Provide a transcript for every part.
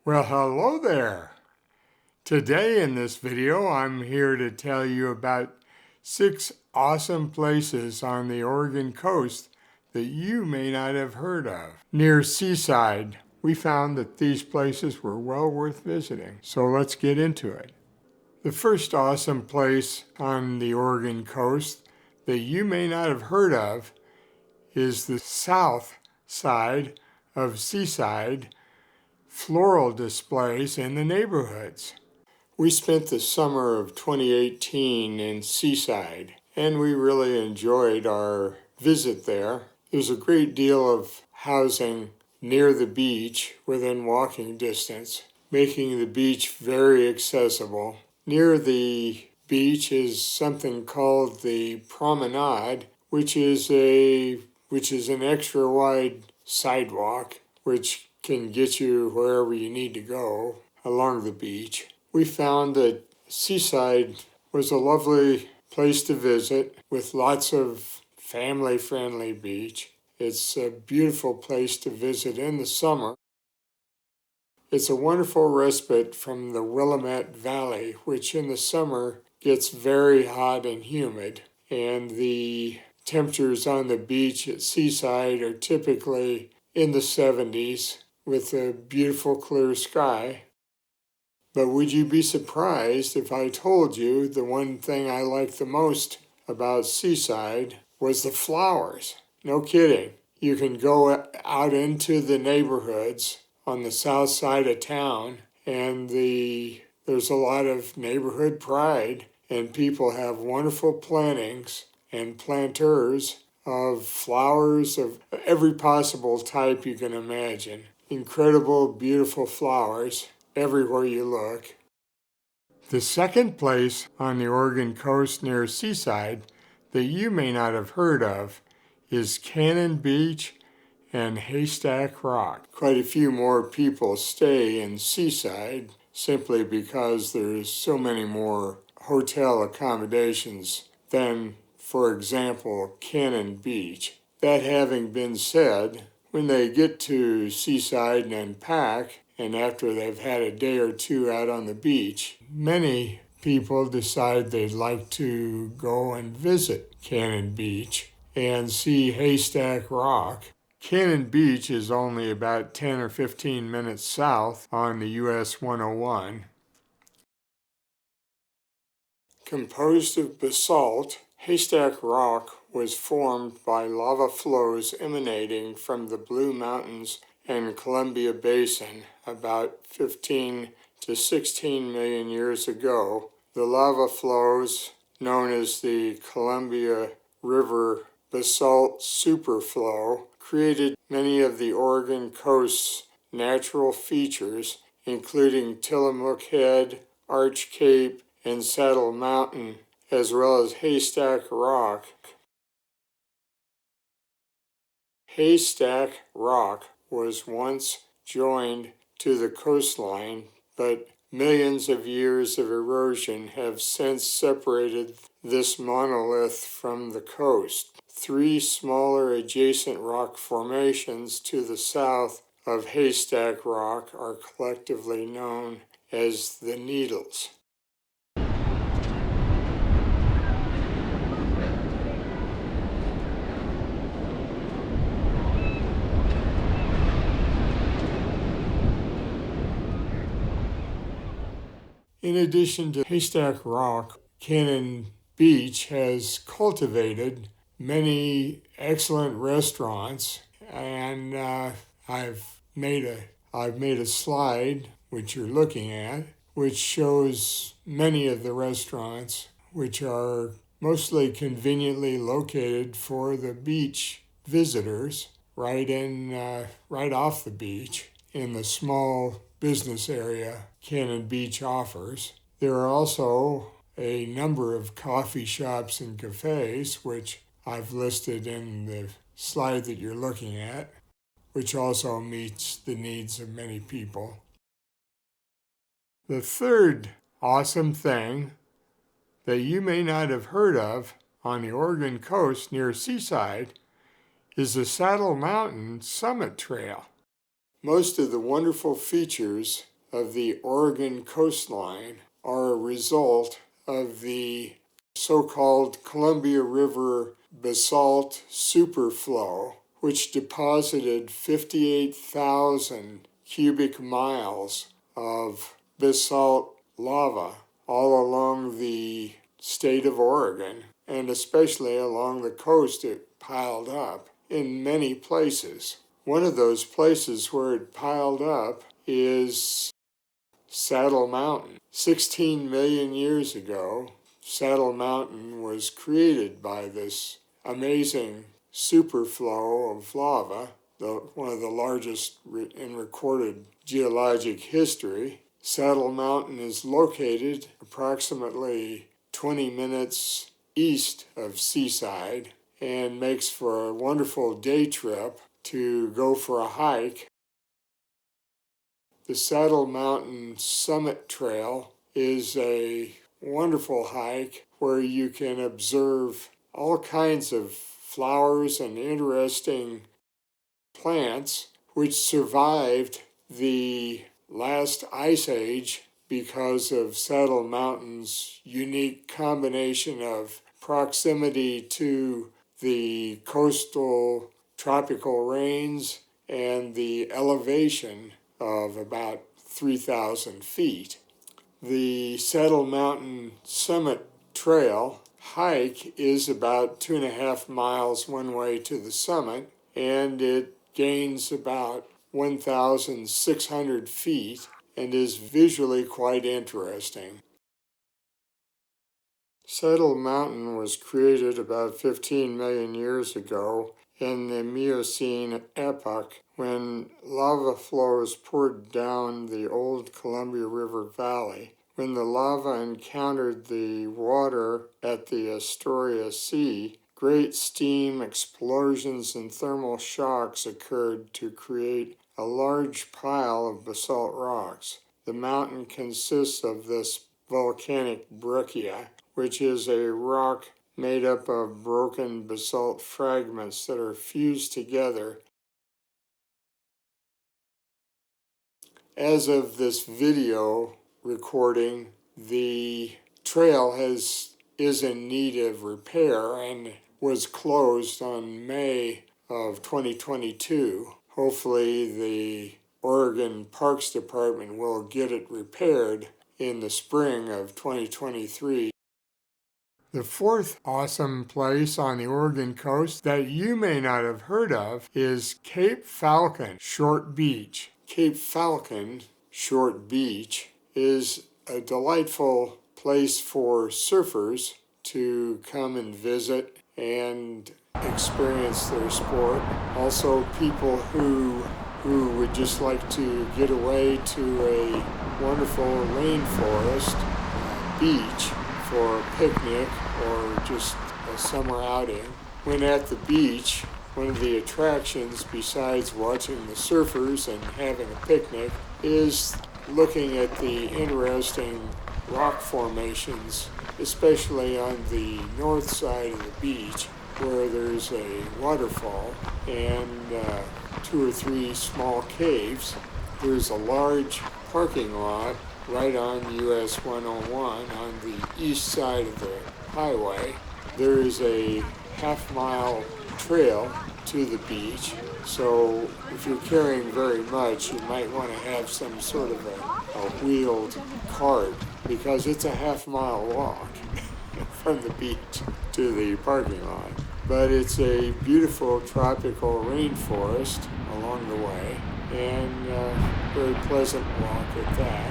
Well, hello there. Today in this video, I'm here to tell you about 6 awesome places on the Oregon coast that you may not have heard of. Near Seaside, we found that these places were well worth visiting, so let's get into it. The first awesome place on the Oregon coast that you may not have heard of is the south side of Seaside, floral displays in the neighborhoods. We spent the summer of 2018 in Seaside, and we really enjoyed our visit there. There's a great deal of housing near the beach within walking distance, making the beach very accessible. Near the beach is something called the promenade, which is an extra wide sidewalk which can get you wherever you need to go along the beach. We found that Seaside was a lovely place to visit with lots of family-friendly beach. It's a beautiful place to visit in the summer. It's a wonderful respite from the Willamette Valley, which in the summer gets very hot and humid, and the temperatures on the beach at Seaside are typically in the 70s with a beautiful clear sky. But would you be surprised if I told you the one thing I liked the most about Seaside was the flowers? No kidding. You can go out into the neighborhoods on the south side of town, and there's a lot of neighborhood pride, and people have wonderful plantings and planters of flowers of every possible type you can imagine. Incredible, beautiful flowers everywhere you look. The second place on the Oregon coast near Seaside that you may not have heard of is Cannon Beach and Haystack Rock. Quite a few more people stay in Seaside simply because there's so many more hotel accommodations than, for example, Cannon Beach. That having been said, when they get to Seaside and unpack, and after they've had a day or two out on the beach, many people decide they'd like to go and visit Cannon Beach and see Haystack Rock. Cannon Beach is only about 10 or 15 minutes south on the US 101. Composed of basalt, Haystack Rock was formed by lava flows emanating from the Blue Mountains and Columbia Basin about 15 to 16 million years ago. The lava flows, known as the Columbia River basalt superflow, created many of the Oregon coast's natural features, including Tillamook Head, Arch Cape, and Saddle Mountain, as well as Haystack Rock. Haystack Rock was once joined to the coastline, but millions of years of erosion have since separated this monolith from the coast. 3 smaller adjacent rock formations to the south of Haystack Rock are collectively known as the Needles. In addition to Haystack Rock, Cannon Beach has cultivated many excellent restaurants, and I've made a slide, which you're looking at, which shows many of the restaurants, which are mostly conveniently located for the beach visitors, right off the beach in the small business area Cannon Beach offers. There are also a number of coffee shops and cafes, which I've listed in the slide that you're looking at, which also meets the needs of many people. The third awesome thing that you may not have heard of on the Oregon coast near Seaside is the Saddle Mountain Summit Trail. Most of the wonderful features of the Oregon coastline are a result of the so-called Columbia River basalt superflow, which deposited 58,000 cubic miles of basalt lava all along the state of Oregon, and especially along the coast. It piled up in many places. One of those places where it piled up is Saddle Mountain. 16 million years ago, Saddle Mountain was created by this amazing superflow of lava, one of the largest in recorded geologic history. Saddle Mountain is located approximately 20 minutes east of Seaside and makes for a wonderful day trip to go for a hike. The Saddle Mountain Summit Trail is a wonderful hike where you can observe all kinds of flowers and interesting plants which survived the last ice age because of Saddle Mountain's unique combination of proximity to the coastal tropical rains and the elevation of about 3,000 feet. The Saddle Mountain Summit Trail hike is about 2.5 miles one way to the summit, and it gains about 1,600 feet and is visually quite interesting. Saddle Mountain was created about 15 million years ago in the Miocene epoch, when lava flows poured down the old Columbia River Valley. When the lava encountered the water at the Astoria Sea, great steam explosions and thermal shocks occurred to create a large pile of basalt rocks. The mountain consists of this volcanic breccia, which is a rock made up of broken basalt fragments that are fused together. As of this video recording, the trail is in need of repair and was closed on May of 2022. Hopefully the Oregon Parks Department will get it repaired in the spring of 2023. The fourth awesome place on the Oregon coast that you may not have heard of is Cape Falcon Short Beach. Cape Falcon Short Beach is a delightful place for surfers to come and visit and experience their sport. Also, people who would just like to get away to a wonderful rainforest beach for a picnic or just a summer outing. When at the beach, one of the attractions, besides watching the surfers and having a picnic, is looking at the interesting rock formations, especially on the north side of the beach, where there's a waterfall and 2 or 3 small caves. There's a large parking lot right on US 101 on the east side of the highway. There is a half-mile trail to the beach, so if you're carrying very much, you might want to have some sort of a wheeled cart, because it's a half-mile walk from the beach to the parking lot. But it's a beautiful tropical rainforest along the way, and very pleasant walk at that.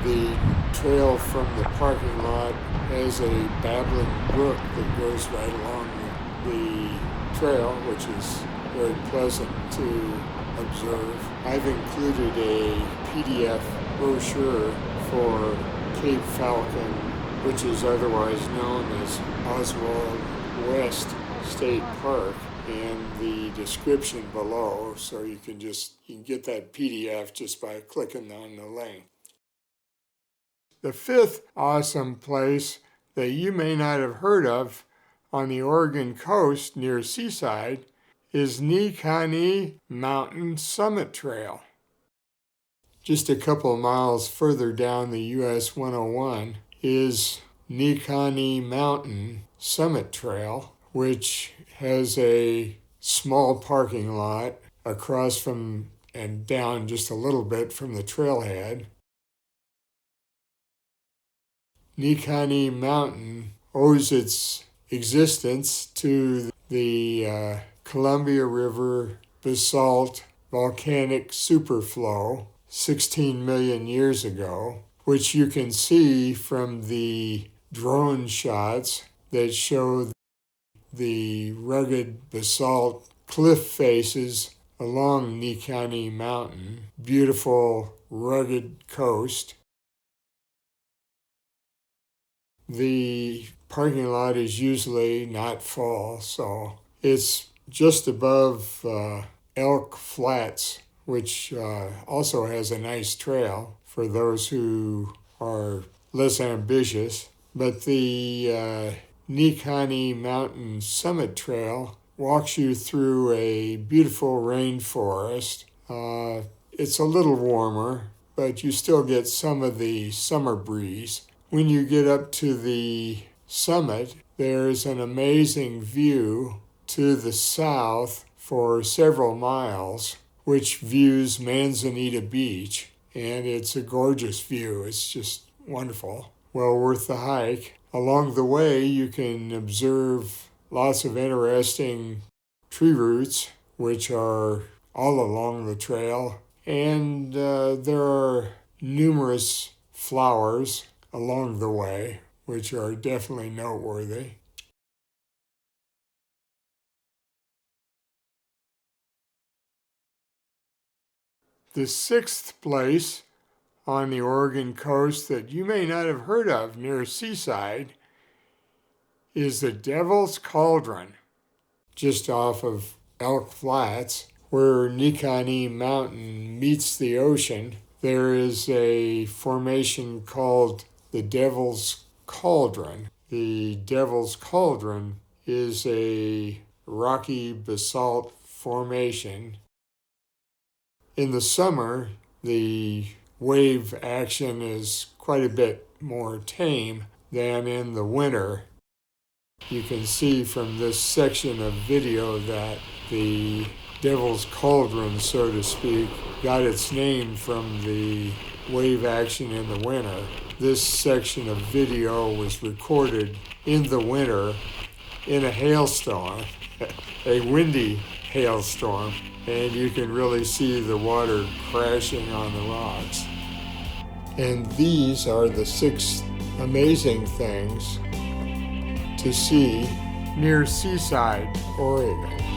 The trail from the parking lot has a babbling brook that goes right along the trail, which is very pleasant to observe. I've included a PDF brochure for Cape Falcon, which is otherwise known as Oswald West State Park, in the description below, so you can get that PDF just by clicking on the link. The fifth awesome place that you may not have heard of on the Oregon coast near Seaside is Nikon Mountain Summit Trail. just a couple of miles further down the US 101 is Nikon Mountain Summit Trail, which has a small parking lot across from and down just a little bit from the trailhead. Nikon Mountain owes its existence to the Columbia River basalt volcanic superflow 16 million years ago, which you can see from the drone shots that show the rugged basalt cliff faces along Nikon Mountain, beautiful rugged coast. The parking lot is usually not full, so it's just above Elk Flats, which also has a nice trail for those who are less ambitious. But the Nikon Mountain Summit Trail walks you through a beautiful rainforest. It's a little warmer, but you still get some of the summer breeze. When you get up to the summit, there's an amazing view to the south for several miles, which views Manzanita Beach, and it's a gorgeous view. It's just wonderful. Well worth the hike. Along the way, you can observe lots of interesting tree roots, which are all along the trail, and there are numerous flowers along the way, which are definitely noteworthy. The sixth place on the Oregon coast that you may not have heard of near Seaside is the Devil's Cauldron, just off of Elk Flats, where Nikon Mountain meets the ocean. There is a formation called the Devil's Cauldron. The Devil's Cauldron is a rocky basalt formation. In the summer, the wave action is quite a bit more tame than in the winter. You can see from this section of video that the Devil's Cauldron, so to speak, got its name from the wave action in the winter. This section of video was recorded in the winter in a hailstorm, a windy hailstorm, and you can really see the water crashing on the rocks. And these are the 6 amazing things to see near Seaside, Oregon.